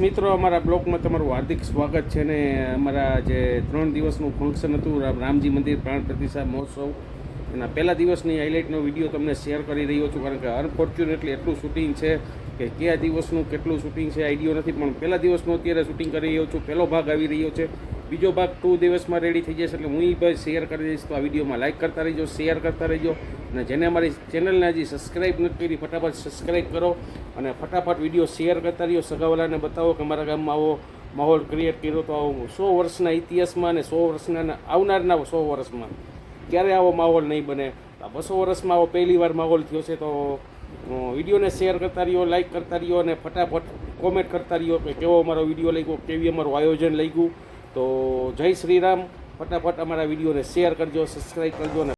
મિત્રો, અમારા બ્લોગમાં તમારું હાર્દિક સ્વાગત છે ને અમારા જે 3 દિવસનું ફંક્શન હતું રામજી મંદિર પ્રાણ પ્રતિષ્ઠા મહોત્સવ, એના પહેલા દિવસની હાઇલાઇટનો વિડીયો તમને શેર કરી રહ્યો છું. કારણ કે અનફોર્ચ્યુનેટલી એટલું શૂટિંગ છે કે કયા દિવસનું કેટલું શૂટિંગ છે આઈડિયો નથી, પણ પહેલા દિવસનું અત્યારે શૂટિંગ કરી રહ્યો છું. પહેલો ભાગ આવી રહ્યો છે, બીજો ભાગ 2 દિવસમાં રેડી થઈ જશે, એટલે હું એ ભાઈ શેર કરી દઈશ. તો આ વિડીયોમાં લાઇક કરતા રહીજો, શેર કરતા રહીજો, અને જેને અમારી ચેનલને હજી સબસ્ક્રાઈબ નથી કરી ફટાફટ સબસ્ક્રાઈબ કરો અને ફટાફટ વિડીયો શેર કરતા રહ્યો. સગાવાલાને બતાવો કે અમારા ગામમાં આવો માહોલ ક્રિએટ કર્યો. તો આવો 100 વર્ષના ઇતિહાસમાં અને 100 વર્ષના આવનારના 100 વર્ષમાં ક્યારે આવો માહોલ નહીં બને. 200 વર્ષમાં આવો પહેલી વાર માહોલ થયો છે. તો વિડીયોને શેર કરતા રહ્યો, લાઇક કરતા રહ્યો અને ફટાફટ કોમેન્ટ કરતા રહ્યો કે કેવો અમારો વિડીયો લાગ્યો, કેવી અમારું આયોજન લાગ્યું. તો જય શ્રી રામ. ફટાફટ અમારા વિડીયોને શેર કરજો, સબસ્ક્રાઈબ કરજો અને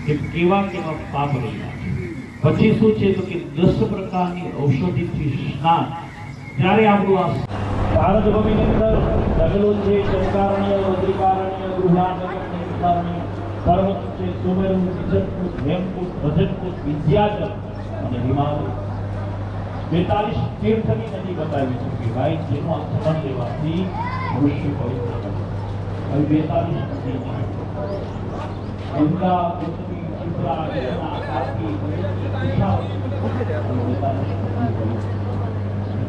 કે કેવા કેવા પાપ રહ્યા છે. પછી શું છે તો કે 10 પ્રકારની ઔષધિથી સ્નાન. ત્યારે આપણું આ ભારત ભૂમિની અંદર જંગલો છે, ચૌકારણ્ય, વદ્રિકારણ્ય, ગૃહારણ્ય, પર્વત છે, સુમેરુ, નિજકુટ, હેમકુટ, ભજનકુટ, વિંધ્યાચલ અને હિમાલય. 42 તીર્થની નદી બતાવી છે કે ભાઈ જેનું આચરણ લેવાથી મનુષ્ય પવિત્ર બને. હવે 42 નદી છે. ગંગા, પૃથ્વી, શિપ્રા, યમુના, તાપી,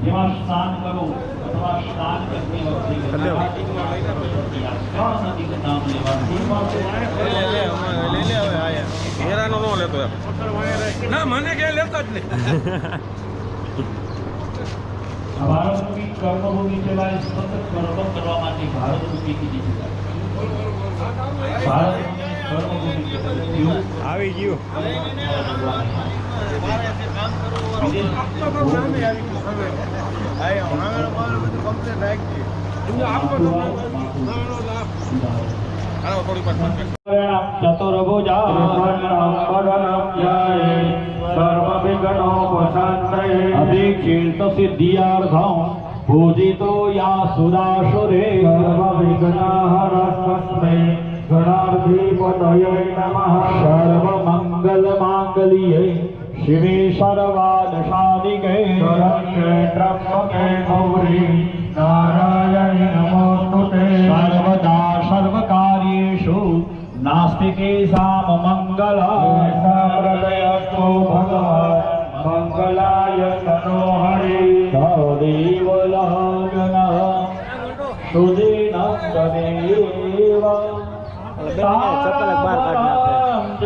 જેમાં સ્નાન કરો અથવા સ્નાન કરતી વખતે નદીનું નામ લેવાથી ભારતની કર્મભૂમિ છે ભાઈ. સતત કર્મ કરવા માટે ભારતભૂમિ કીધી છે. ભારતની કર્મભૂમિ આવી ગયું. ચતુર્ભુજા અભિક્ષિત સિદ્ધિયાર્થમ પૂજિતો યા સુદાસુરે સર્વમંગલમાંગલ્યે શિવે સર્વાદશાધિકે ત્રંબકે ગૌરી નારાયણી નમોસ્તુતે સર્વદા સર્વકાર્યેષુ નાસ્તિકે સામ મંગલાસ્તુ ભગવાન મંગલાય તનોહરિ સદેવ લગ્ન સુદિનંદદેવ ચપ્પલ બહાર કાઢ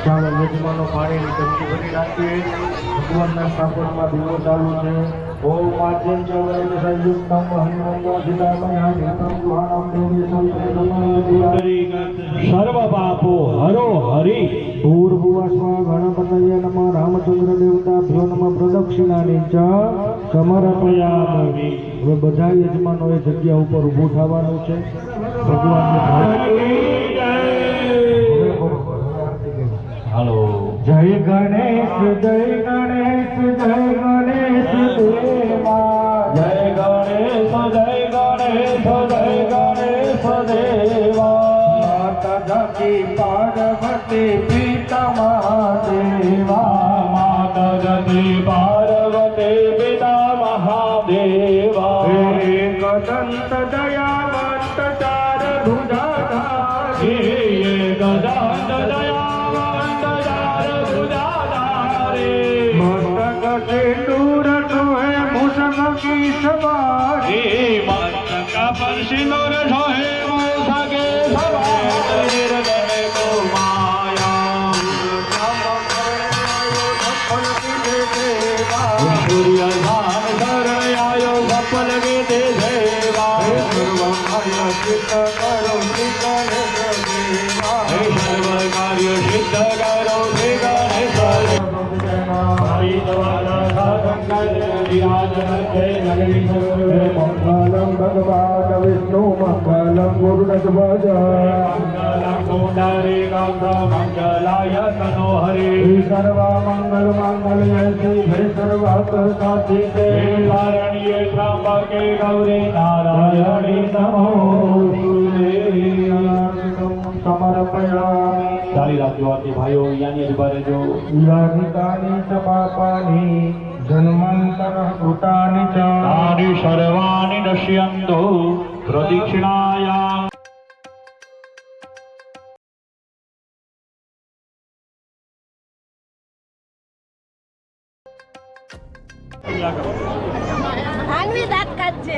ચાલો યજમાનો પાણીની ટંકી ભરી નાખીએ. ભગવાનના સ્થાપનમાં દીવો ચાલુ છે. ઓમ માધ્યમ ચવરમ સંયુક્તમ હનુમંતો સીતામયા ગીતમ ગુહાણમ દેવી સંતમ સર્વ પાપો હરો હરિ. ભૂર્ભુવસ્વ ગણપતયે નમઃ રામચંદ્ર દેવતાભ્યો નમઃ પ્રદક્ષિણાની ચ સમર્પયામિ. હવે બધા યજમાનોએ જગ્યા ઉપર ઊભું થવાનું છે. ભગવાનને હાલો. જય ગણેશ જય ગણેશ જય ગણેશ દેવા જય ગણેશ જય ગણેશ જય ગણેશ દેવા. માતા જગી પાર્વતી પિતા મહાદેવા માતા ગતિ પાર્વતી પિતા મહાદેવા. એકદંત દયાવંત ચાર ભુજાધારી ગદાંત દયાવંત ચાર ભુજાધારી. મસ્તક સિંદૂર સોહે મુસક કી સવારી મસ્તક પર સિંદૂર સોહે મૂષકે સવારી. નિર્ગમે કો માયા સૂર્ય ધામ શરણાયો સફલ વિદે સેવા. સર્વ કાર્ય સિદ્ધ કરો શ્રી ગણેશ દેવા. સર્વ કાર્ય સિદ્ધ કરો શ્રી ગણેશ દેવા. હરિ દ્વારા સાધન મંગલમ ભગવાન વિષ્ણુ મંગલમ ગુરુધ્વજ મંગલાય તનો હરિ. સર્વ મંગલ માંગલ્ય શિવે સર્વાર્થ સાધિકે શરણ્યે ત્રંબકે ગૌરી નારાયણી નમોસ્તુતે. સમર્પયામિ. ચાલી રાખજો આથી ભાઈઓ યાની ઉભા રહેજો. યાનિકાની ચ પાપાની જન્માંતર કૃતાની ચ તાની સર્વાણી નશ્યન્તો પ્રદક્ષિણાયામ. આનવી દાંત કાઢજે.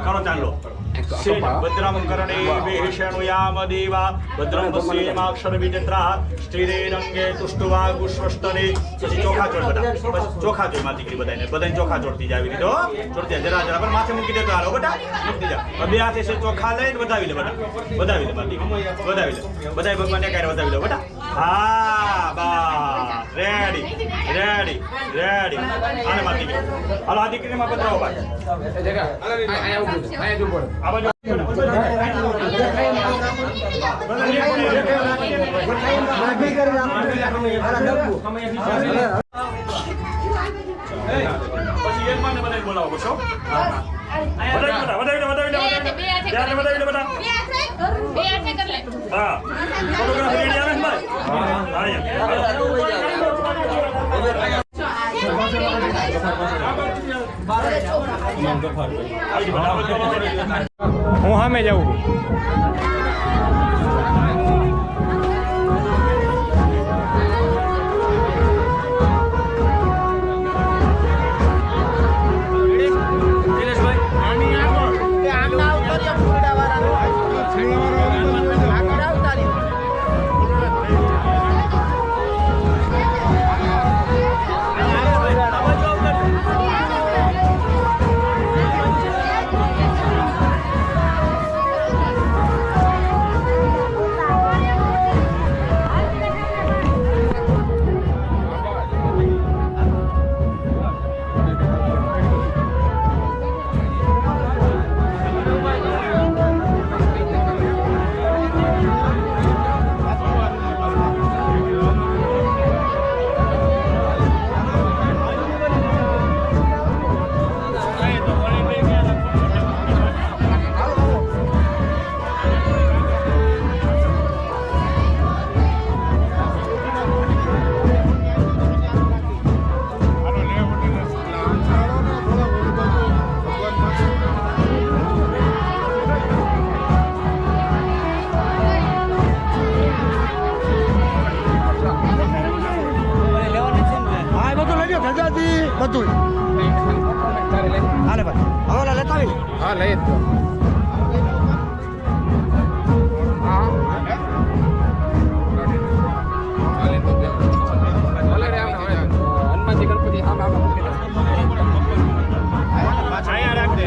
કરો ચાલો ભદ્રમ કરણે વેષણુયામ દેવા ભદ્રમ પશ્યેમાક્ષર વિજત્રા સ્ત્રીરે રંગે તુષ્ટવા ગુષ્વસ્તરે પછી ચોખા ચોળ બધા પછી ચોખા ચોળ માં દીકરી બધાને ચોખા ચોળતી જાવી દીધો ચોળતી જરા જરા પર માથે મૂકી દેતો હાલો બેટા મૂકી જા બે હાથે છે ચોખા લઈને વધાવી લે બેટા વધાવી લે મારી દીકરી વધાવી લે બધાય ભગવાનને કાઢ વધાવી લે બેટા હા બા રેડી રેડી રેડી આને મારી દીકરી હાલો આ દીકરીને માં પધરાવો ભાઈ આ બાજુ પછી એક માને બધાય બોલાવો બસો વધાવી લે હા ફોટોગ્રાફ રેડી આવે ને ભાઈ હું સામે જાઉં બધું હાલે ભાઈ હવે લેતા આવી હા લઈ હનુમાનજી ગણપતિ અહીંયા રાખ દે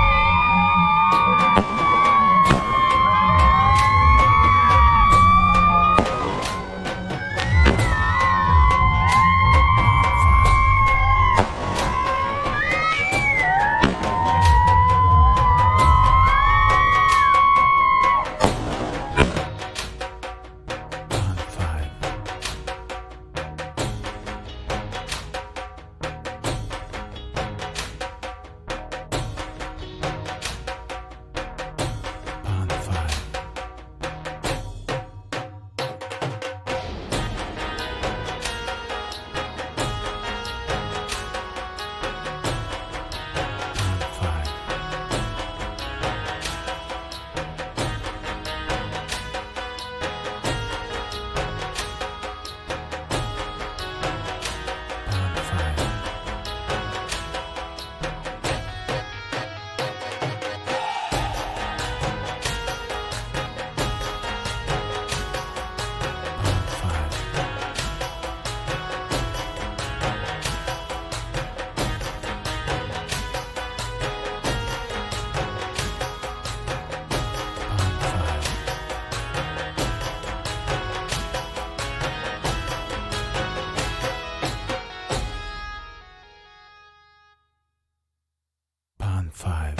5.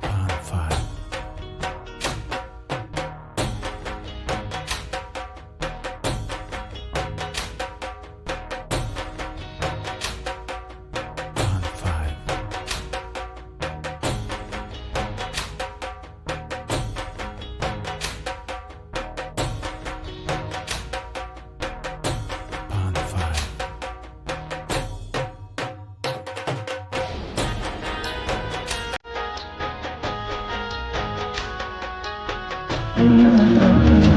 Pond 5. Pond 5. Pond 5. Thank you.